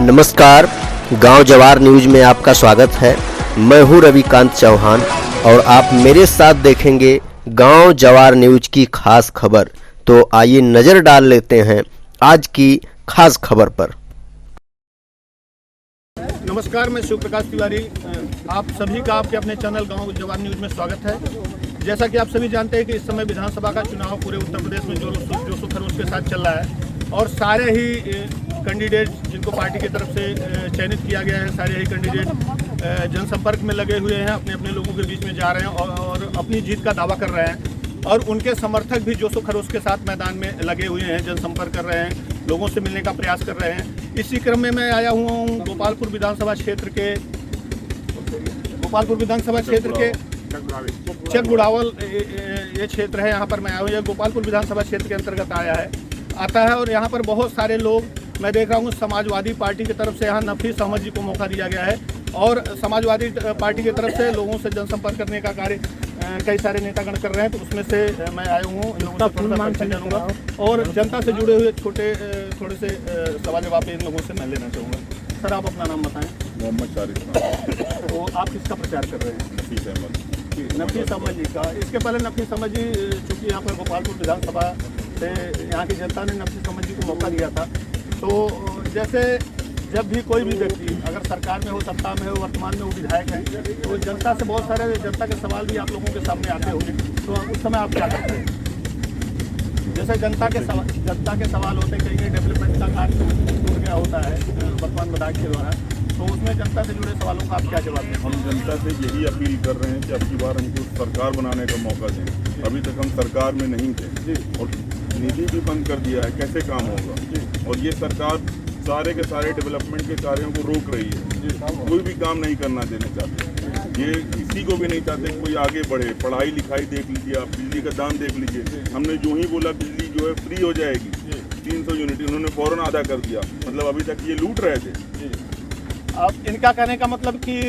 नमस्कार, गांव जवार न्यूज में आपका स्वागत है। मैं हूं रविकांत चौहान और आप मेरे साथ देखेंगे गांव जवार न्यूज की खास खबर। तो आइए नजर डाल लेते हैं आज की खास खबर पर। नमस्कार, मैं शिव प्रकाश तिवारी। आप सभी का आपके अपने चैनल गांव जवार न्यूज में स्वागत है। जैसा कि आप सभी जानते हैं कि इस समय विधानसभा का चुनाव पूरे उत्तर प्रदेश में जोरों खरोश के साथ चल रहा है और सारे ही कैंडिडेट जिनको पार्टी की तरफ से चयनित किया गया है, सारे ही कैंडिडेट जनसंपर्क में लगे हुए हैं, अपने अपने लोगों के बीच में जा रहे हैं और अपनी जीत का दावा कर रहे हैं। और उनके समर्थक भी जोशो खरोश के साथ मैदान में लगे हुए हैं, जनसंपर्क कर रहे हैं, लोगों से मिलने का प्रयास कर रहे हैं। इसी क्रम में मैं आया हुआ हूँ गोपालपुर विधानसभा क्षेत्र के चकगुड़ावल ये क्षेत्र है, यहाँ पर मैं आया हूँ। यह गोपालपुर विधानसभा क्षेत्र के अंतर्गत आता है और यहाँ पर बहुत सारे लोग मैं देख रहा हूँ। समाजवादी पार्टी की तरफ से यहाँ नफीस अहमद जी को मौका दिया गया है और समाजवादी पार्टी की तरफ से लोगों से जनसंपर्क करने का कार्य कई सारे नेतागण कर रहे हैं। तो उसमें से मैं आया हूँ, इन लोगों से थोड़ा परिचय जानूंगा और जनता से जुड़े हुए थोड़े से सवाल जवाब इन लोगों से मैं लेना चाहूँगा। सर, आप अपना नाम बताएं। मोहम्मद शारिक। तो आप किसका प्रचार कर रहे हैं? नफीस अहमद जी का। इसके पहले नफीस अहमद जी चूँकि यहाँ पर गोपालपुर विधानसभा से यहाँ की जनता ने नफीस अहमद जी को मौका दिया था, तो जैसे जब भी कोई भी व्यक्ति अगर सरकार में हो, सत्ता में हो, वर्तमान में वो विधायक हैं, तो जनता से बहुत सारे जनता के सवाल भी आप लोगों के सामने आते होंगे। तो उस समय आप क्या करते हैं? जैसे जनता के सवाल होते हैं, कहीं डेवलपमेंट का कार्य छूट गया होता है वर्तमान विधायक के द्वारा, तो उसमें जनता से जुड़े सवालों का आप क्या जवाब दें? हम जनता से यही अपील कर रहे हैं कि अब की बार हमको सरकार बनाने का मौका दें। अभी तक हम सरकार में नहीं थे और निधि भी बंद कर दिया है, कैसे काम होगा। और ये सरकार सारे के सारे डेवलपमेंट के कार्यों को रोक रही है, कोई भी काम नहीं करना देना चाहते। ये किसी को भी नहीं चाहते कोई आगे बढ़े। पढ़ाई लिखाई देख लीजिए आप, बिजली का दाम देख लीजिए। हमने जो ही बोला बिजली जो है फ्री हो जाएगी 300 यूनिट, उन्होंने फौरन आधा कर दिया। मतलब अभी तक ये लूट रहे थे। अब इनका कहने का मतलब कि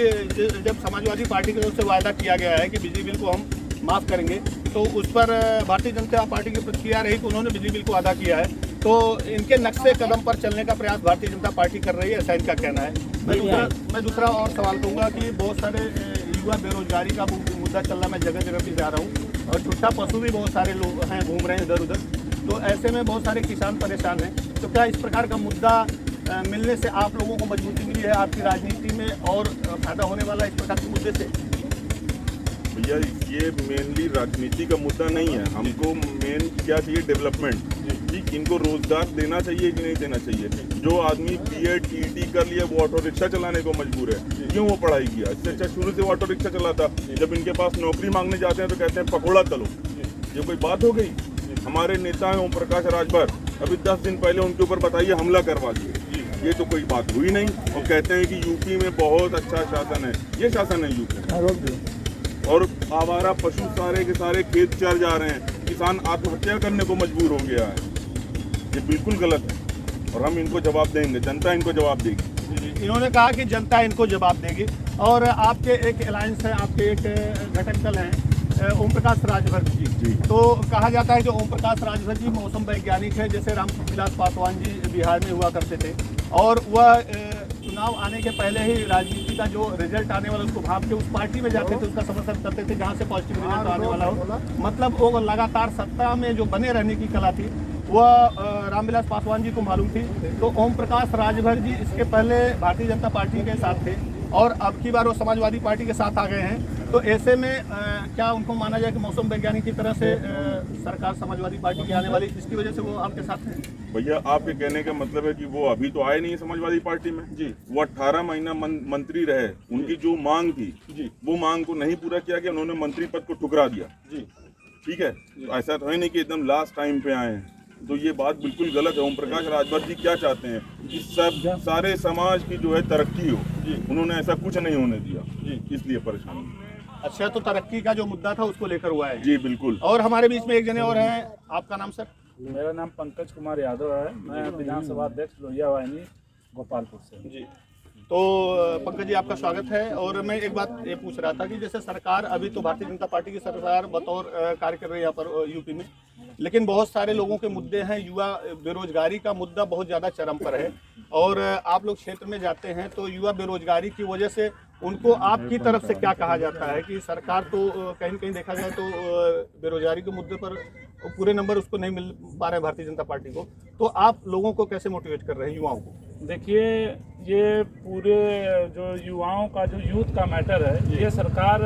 जब समाजवादी पार्टी की तरफ से वायदा किया गया है कि बिजली बिल को हम माफ़ करेंगे, तो उस पर भारतीय जनता पार्टी की प्रतिक्रिया रही कि उन्होंने बिजली बिल को अदा किया है, तो इनके नक्शे कदम पर चलने का प्रयास भारतीय जनता पार्टी कर रही है, ऐसा इनका कहना है। मैं दूसरा और सवाल दूंगा कि बहुत सारे युवा बेरोजगारी का मुद्दा चल रहा है। मैं जगह जगह भी जा रहा हूँ और छुट्टा पशु भी बहुत सारे लोग हैं, घूम रहे हैं इधर उधर। तो ऐसे में बहुत सारे किसान परेशान हैं। तो क्या इस प्रकार का मुद्दा मिलने से आप लोगों को मजबूती मिली है आपकी राजनीति में और फायदा होने वाला इस प्रकार के मुद्दे से? भैया, ये मेनली राजनीति का मुद्दा नहीं है। हमको मेन क्या चाहिए, डेवलपमेंट। ठीक, इनको रोजगार देना चाहिए कि नहीं देना चाहिए? जो आदमी बीएड टीईटी कर लिया वो ऑटो रिक्शा चलाने को मजबूर है, क्यों वो पढ़ाई किया? इससे अच्छा शुरू से वो ऑटो रिक्शा चलाता। जब इनके पास नौकरी मांगने जाते हैं तो कहते हैं पकौड़ा तलो। ये कोई बात हो गई? हमारे नेता हैं ओम प्रकाश राजभर, अभी 10 दिन पहले उनके ऊपर बताइए हमला करवा दिए। ये तो कोई बात हुई नहीं। और कहते हैं कि यूपी में बहुत अच्छा शासन है। ये शासन है यूपी? और आवारा पशु सारे के सारे खेत चर जा रहे हैं, किसान आत्महत्या करने को मजबूर हो गया है। ये बिल्कुल गलत है और हम इनको जवाब देंगे, जनता इनको जवाब देगी। इन्होंने कहा कि जनता इनको जवाब देगी। और आपके एक अलायंस है, आपके एक घटक दल हैं ओम प्रकाश राजभर जी। तो कहा जाता है कि ओम प्रकाश राजभर जी मौसम वैज्ञानिक है, जैसे रामविलास पासवान जी बिहार में हुआ करते थे और वह चुनाव आने के पहले ही राजनीति का जो रिजल्ट आने वाला उसको भाप के उस पार्टी में जाते थे, उसका समर्थन करते थे जहाँ से पॉजिटिव रिजल्ट आने वाला हो। मतलब वो लगातार सत्ता में जो बने रहने की कला थी वह रामविलास पासवान जी को मालूम थी। तो ओम प्रकाश राजभर जी इसके पहले भारतीय जनता पार्टी के साथ थे और अब की बार वो समाजवादी पार्टी के साथ आ गए हैं। तो ऐसे में क्या उनको माना जाए कि मौसम वैज्ञानिक की तरह से सरकार समाजवादी पार्टी की आने वाली, इसकी वजह से वो आपके साथ हैं? भैया, आपके कहने का मतलब है कि वो अभी तो आए नहीं समाजवादी पार्टी में जी। वो 18 महीना मंत्री रहे, उनकी जो मांग थी जी, वो मांग को नहीं पूरा किया गया, उन्होंने मंत्री पद को ठुकरा दिया जी। ठीक है, तो ऐसा तो है नहीं कि एकदम लास्ट टाइम पे आए हैं। तो ये बात बिल्कुल गलत है। ओम प्रकाश राजभर जी क्या चाहते हैं कि सब सारे समाज की जो है तरक्की हो जी। उन्होंने ऐसा कुछ नहीं होने दिया जी, इसलिए परेशानी। अच्छा, तो तरक्की का जो मुद्दा था उसको लेकर हुआ है जी? बिल्कुल। और हमारे बीच में एक जने और हैं, आपका नाम सर? मेरा नाम पंकज कुमार यादव है। मैं विधानसभा अध्यक्ष लोहिया वाहिनी गोपालपुर से जी। तो पंकज जी आपका स्वागत है। और मैं एक बात ये पूछ रहा था कि जैसे सरकार अभी तो भारतीय जनता पार्टी की सरकार बतौर कार्य कर रही है यहाँ पर यूपी में, लेकिन बहुत सारे लोगों के मुद्दे हैं। युवा बेरोजगारी का मुद्दा बहुत ज़्यादा चरम पर है और आप लोग क्षेत्र में जाते हैं तो युवा बेरोजगारी की वजह से उनको आपकी तरफ से क्या कहा जाता है कि सरकार तो कहीं कहीं देखा जाए तो बेरोजगारी के मुद्दे पर पूरे नंबर उसको नहीं मिल पा रहे भारतीय जनता पार्टी को, तो आप लोगों को कैसे मोटिवेट कर रहे हैं युवाओं को? देखिए, ये पूरे जो युवाओं का जो यूथ का मैटर है, ये सरकार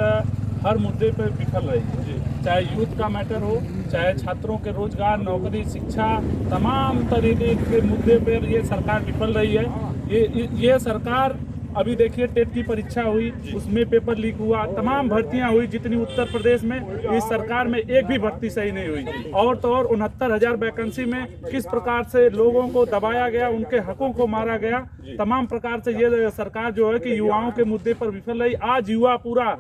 हर मुद्दे पर विफल रही है। चाहे यूथ का मैटर हो, चाहे छात्रों के रोजगार, नौकरी, शिक्षा, तमाम तरीके के मुद्दे पर ये सरकार विफल रही है। ये सरकार अभी देखिए टेट की परीक्षा हुई, उसमें पेपर लीक हुआ, तमाम भर्तियां हुई जितनी उत्तर प्रदेश में, इस सरकार में एक भी भर्ती सही नहीं हुई। और तो और 69,000 वैकेंसी में किस प्रकार से लोगों को दबाया गया, उनके हकों को मारा गया, तमाम प्रकार से ये सरकार जो है कि युवाओं के मुद्दे पर विफल रही। आज युवा पूरा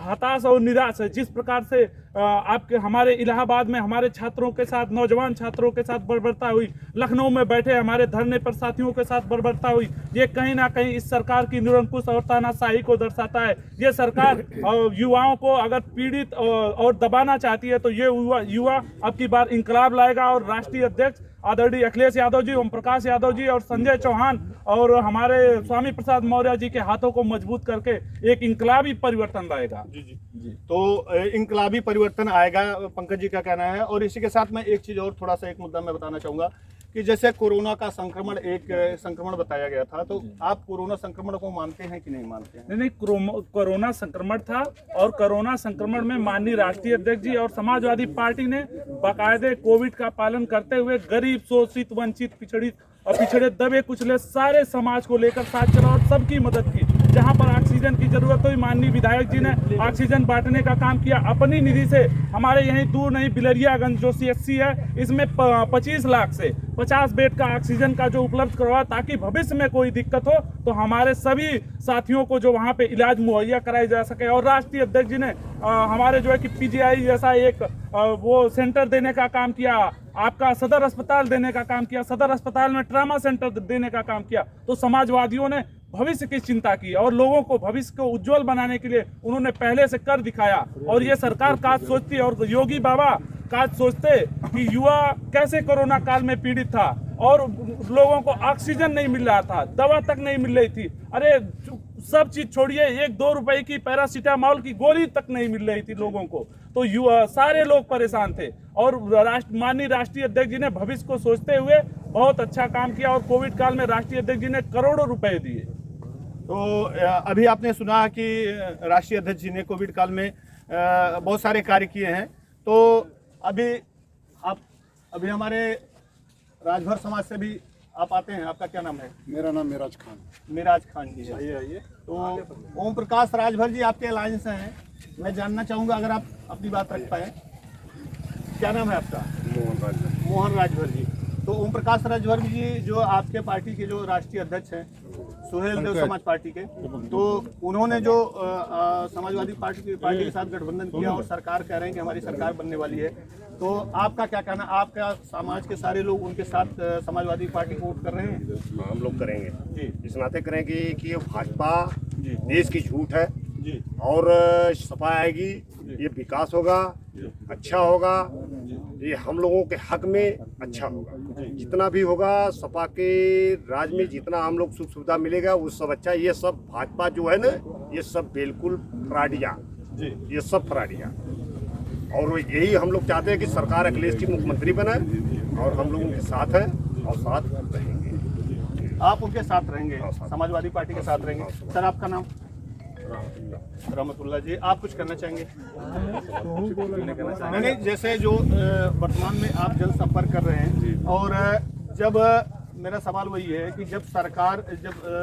हताश और निराश है। जिस प्रकार से आपके हमारे इलाहाबाद में हमारे छात्रों के साथ, नौजवान छात्रों के साथ बर्बरता हुई, लखनऊ में बैठे हमारे धरने पर साथियों के साथ बर्बरता हुई, ये कहीं ना कहीं इस सरकार की निरंकुश और तानाशाही को दर्शाता है। ये सरकार युवाओं को अगर पीड़ित और दबाना चाहती है तो ये युवा अब की बार इंकलाब लाएगा और राष्ट्रीय अध्यक्ष आदरणीय अखिलेश यादव जी, ओम प्रकाश यादव जी और संजय चौहान और हमारे स्वामी प्रसाद मौर्य जी के हाथों को मजबूत करके एक इंकलाबी परिवर्तन लाएगा। जी। तो इंकलाबी परिवर्तन आएगा, पंकज जी का कहना है। और इसी के साथ मैं एक चीज और थोड़ा सा एक मुद्दा मैं बताना चाहूंगा कि जैसे कोरोना का संक्रमण एक संक्रमण बताया गया था, तो आप कोरोना संक्रमण को मानते हैं कि नहीं मानते हैं? नहीं, कोरोना संक्रमण था और कोरोना संक्रमण में माननीय राष्ट्रीय अध्यक्ष जी और समाजवादी पार्टी ने बाकायदे कोविड का पालन करते हुए गरीब, शोषित, वंचित, पिछड़े दबे कुचले सारे समाज को लेकर साथ चला और सबकी मदद की। जहां पर ऑक्सीजन की जरूरत हुई, माननीय विधायक जी ने ऑक्सीजन बांटने का काम किया अपनी निधि से। हमारे यहीं दूर नहीं, बिलरियागंज जो CHC है, इसमें 25 लाख से 50 बेड का ऑक्सीजन का जो उपलब्ध करवा, ताकि भविष्य में कोई दिक्कत हो तो हमारे सभी साथियों को जो वहां पे इलाज मुहैया कराया जा सके। और राष्ट्रीय अध्यक्ष जी ने हमारे जो है कि PGI जैसा एक वो सेंटर देने का काम किया, आपका सदर अस्पताल देने का काम किया, सदर अस्पताल में ट्रामा सेंटर देने का काम किया। तो समाजवादियों ने भविष्य की चिंता की और लोगों को भविष्य को उज्जवल बनाने के लिए उन्होंने पहले से कर दिखाया। और ये सरकार काज सोचती और योगी बाबा काज सोचते कि युवा कैसे कोरोना काल में पीड़ित था और लोगों को ऑक्सीजन नहीं मिल रहा था, दवा तक नहीं मिल रही थी, अरे सब चीज छोड़िए, 1-2 रुपए की पैरासीटामोल की गोली तक नहीं मिल रही थी लोगों को। तो युवा सारे लोग परेशान थे और माननीय राष्ट्रीय अध्यक्ष जी ने भविष्य को सोचते हुए बहुत अच्छा काम किया और कोविड काल में राष्ट्रीय अध्यक्ष जी ने करोड़ों रुपए दिए। तो अभी आपने सुना कि राष्ट्रीय अध्यक्ष जी ने कोविड काल में बहुत सारे कार्य किए हैं। तो अभी हमारे राजभर समाज से भी आप आते हैं, आपका क्या नाम है? मेरा नाम मिराज खान। मिराज खान जी, आइए। तो ओम प्रकाश राजभर जी आपके अलायंस हैं, मैं जानना चाहूँगा अगर आप अपनी बात रख पाए। क्या नाम है आपका? मोहन राजभर जी। तो ओम प्रकाश राजभर जी जो आपके पार्टी के जो राष्ट्रीय अध्यक्ष हैं, सुहेल देव समाज पार्टी के, तो उन्होंने जो समाजवादी पार्टी के साथ गठबंधन किया और सरकार कह रहे हैं कि हमारी सरकार बनने वाली है, तो आपका क्या कहना? आपका समाज के सारे लोग उनके साथ समाजवादी पार्टी को वोट कर रहे हैं? हम लोग करेंगे जी। इस नाते करेंगे कि ये भाजपा देश की झूठ है जी। और सपा आएगी, ये विकास होगा, अच्छा होगा, ये हम लोगों के हक में अच्छा होगा। जितना भी होगा सपा के राज में, जितना हम लोग सुख सुविधा मिलेगा वो सब अच्छा। ये सब भाजपा जो है ना, ये सब बिल्कुल फ्रॉडिया, ये सब फ्रॉडिया। और यही हम लोग चाहते हैं कि सरकार अखिलेश जी मुख्यमंत्री बने और हम लोग उनके साथ हैं और साथ रहेंगे। आप उनके साथ रहेंगे, समाजवादी पार्टी के साथ रहेंगे। सर आपका नाम? रहमतुल्लाह जी। आप कुछ करना चाहेंगे? नहीं, जैसे जो वर्तमान में आप जनसंपर्क कर रहे हैं, और जब मेरा सवाल वही है कि जब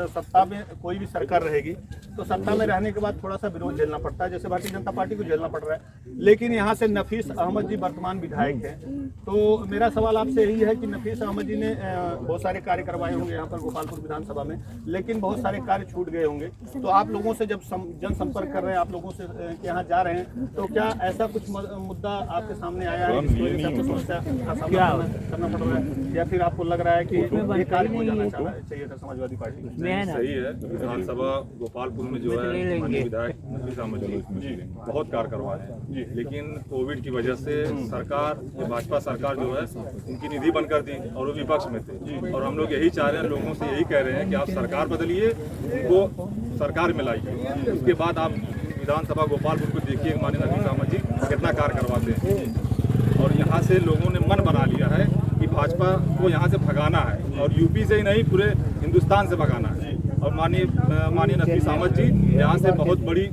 सत्ता में कोई भी सरकार रहेगी तो सत्ता में रहने के बाद थोड़ा सा विरोध झेलना पड़ता है, जैसे भारतीय जनता पार्टी को झेलना पड़ रहा है। लेकिन यहाँ से नफीस अहमद जी वर्तमान विधायक हैं, तो मेरा सवाल आपसे यही है कि नफीस अहमद जी ने बहुत सारे कार्य करवाए होंगे यहाँ पर गोपालपुर विधानसभा में, लेकिन बहुत सारे कार्य छूट गए होंगे। तो आप लोगों से जब जनसंपर्क कर रहे हैं, आप लोगों से यहाँ जा रहे हैं, तो क्या ऐसा कुछ मुद्दा आपके सामने आया है जिसकी वजह से आपको समस्या का सामना करना पड़ रहा है, या फिर आपको लग रहा है कि ये कार्य हो जाना चाहिए था समाजवादी पार्टी को। सही है। विधानसभा गोपालपुर में जो है माननीय विधायक नफीस अहमद जी बहुत कार्य करवाए हैं, लेकिन कोविड की वजह से सरकार, भाजपा सरकार जो है उनकी निधि बंद कर दी और वो विपक्ष में थे। और हम लोग यही चाह रहे हैं, लोगों से यही कह रहे हैं कि आप सरकार बदलिए, उनको सरकार में लाइए। उसके बाद आप विधानसभा गोपालपुर को देखिए, माननीय नफीस अहमद जी कितना कार्य करवाते हैं। और यहाँ से लोगों ने मन बना लिया है कि भाजपा को यहाँ से भगाना है, और यूपी से ही नहीं पूरे हिंदुस्तान से भगाना है। और माननीय नफीस अहमद जी यहाँ से बहुत बड़ी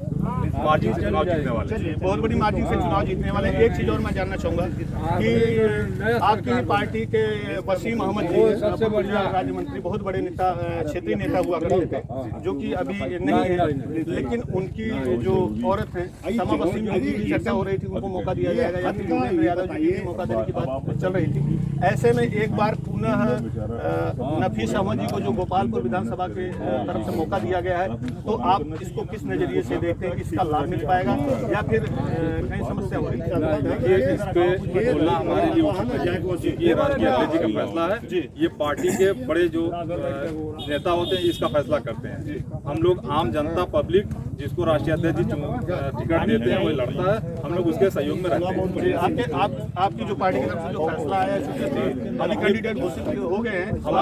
मार्जिन से चुनाव जीतने वाले हैं। बहुत बड़ी मार्जिन से चुनाव जीतने वाले हैं। एक चीज और मैं जानना चाहूंगा कि आपकी पार्टी के वसीम अहमद जी सबसे बढ़िया राज्य मंत्री, बहुत बड़े नेता, क्षेत्रीय नेता हुआ करते थे, जो कि अभी नहीं है, लेकिन उनकी जो औरत है समा वसीम, उनकी भी चर्चा हो रही थी, उनको मौका दिया जाएगा या फिर योगेंद्र यादव जी को मौका देने की बात चल रही थी। ऐसे में एक बार पुनः नफीस अहमद जी को जो गोपालपुर विधानसभा के तरफ से मौका दिया गया है, तो आप इसको किस नजरिए से देखते हैं कि इसका लाभ मिल पाएगा या फिर कहीं समस्या हो रही है? इस पे बोलना हमारे लिए उचित है। ये राजकीय अध्यक्ष जी का फैसला है। ये पार्टी के बड़े जो नेता होते हैं इसका फैसला करते हैं। हम लोग आम जनता, पब्लिक जिसको राष्ट्रीय अध्यक्ष जी टिकट देते हैं वही लड़ता है, हम लोग उसके सहयोग में रहते हैं। आपकी जो पार्टी की तरफ से जो फैसला आया, अभी कैंडिडेट घोषित हो गए हैं, हम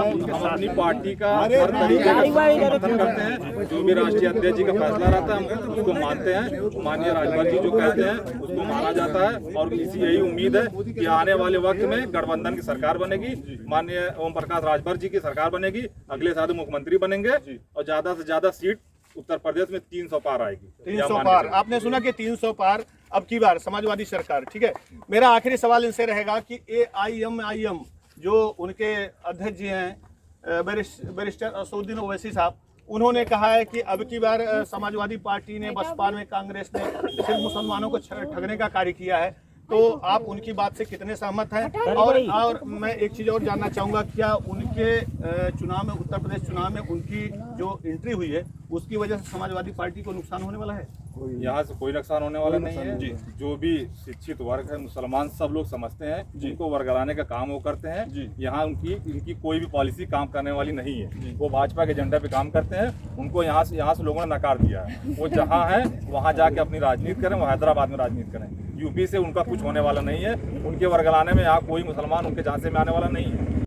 अपनी पार्टी का हर तरीके का समर्थन करते हैं। जो भी राष्ट्रीय अध्यक्ष जी का फैसला रहता है हम उसको मानते हैं। माननीय राजभर जी जो कहते हैं उसको माना जाता है, और इसी यही उम्मीद है कि आने वाले वक्त में गठबंधन की सरकार बनेगी, माननीय ओम प्रकाश राजभर जी की सरकार बनेगी, अगले साल मुख्यमंत्री बनेंगे, और ज्यादा से ज्यादा सीट उत्तर प्रदेश में 300 पार आएगी। 300 पार, आपने सुना कि 300 पार अब की बार समाजवादी सरकार। ठीक है, मेरा आखिरी सवाल इनसे रहेगा कि AIMIM जो उनके अध्यक्ष जी हैं बैरिस्टर असदुद्दीन ओवैसी साहब, उन्होंने कहा है कि अब की बार समाजवादी पार्टी ने, बसपा में, कांग्रेस ने सिर्फ मुसलमानों को ठगने का कार्य किया है, तो आप उनकी बात से कितने सहमत हैं? और मैं एक चीज़ और जानना चाहूँगा, क्या उनके चुनाव में, उत्तर प्रदेश चुनाव में उनकी जो एंट्री हुई है उसकी वजह से समाजवादी पार्टी को नुकसान होने वाला है? यहाँ से कोई नुकसान होने वाला नहीं है। जो भी शिक्षित वर्ग है, मुसलमान, सब लोग समझते हैं, जिनको वर्गलाने का काम वो करते हैं। यहाँ इनकी कोई भी पॉलिसी काम करने वाली नहीं है। वो भाजपा के एजेंडा पे काम करते हैं। उनको यहाँ से लोगों ने नकार दिया है। वो जहाँ है वहाँ जाके अपनी राजनीति करें, वो हैदराबाद में राजनीति करें। यूपी से उनका कुछ होने वाला नहीं है। उनके वर्गलाने में यहाँ कोई मुसलमान उनके झांसे में आने वाला नहीं है।